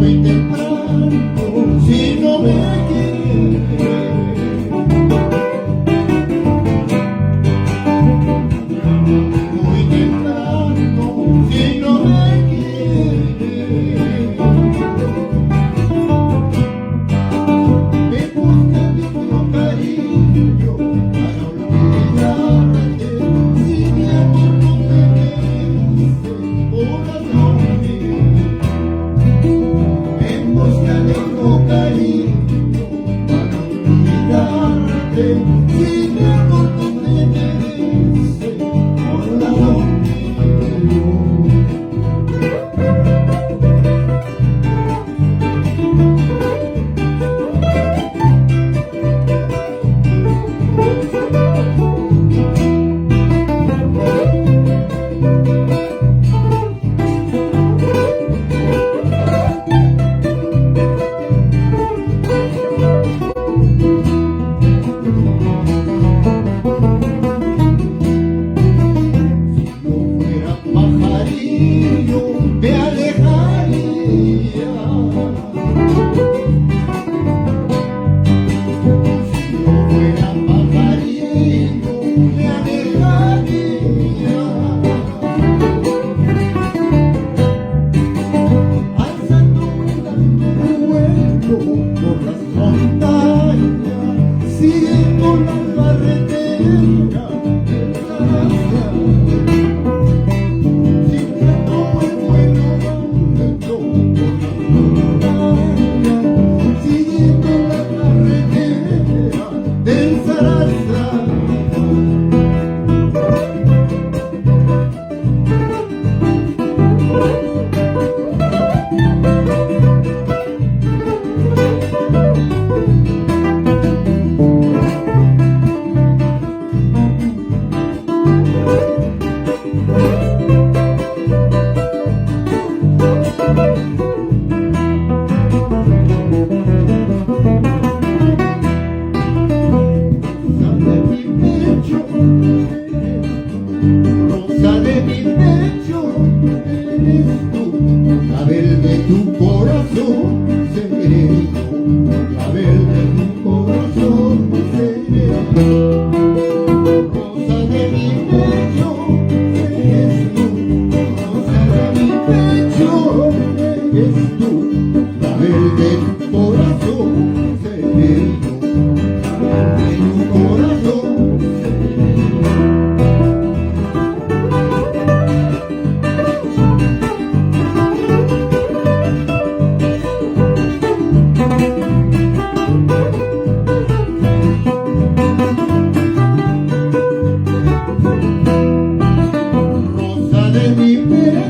muy temprano si no me quieres. Muy temprano si no me quieres. Me busca nuestro cariño para olvidarte. Si mi amor no te merece por la noche. Me busca nuestro cariño para olvidarte. Si mi amor no te merece por la noche. Me alejaría. Si no fuera pajarillo, me alejaría. Alzando un vuelo por las montañas, siguiendo la carretera del Sarasa. Rosa de mi pecho eres tú, clavel de tu corazón sereno, clavel de tu corazón sereno. Rosa de mi pecho eres tú, rosa de mi pecho eres tú, clavel de tu corazón sereno, clavel de tu corazón sereno. Rosa de mi pecho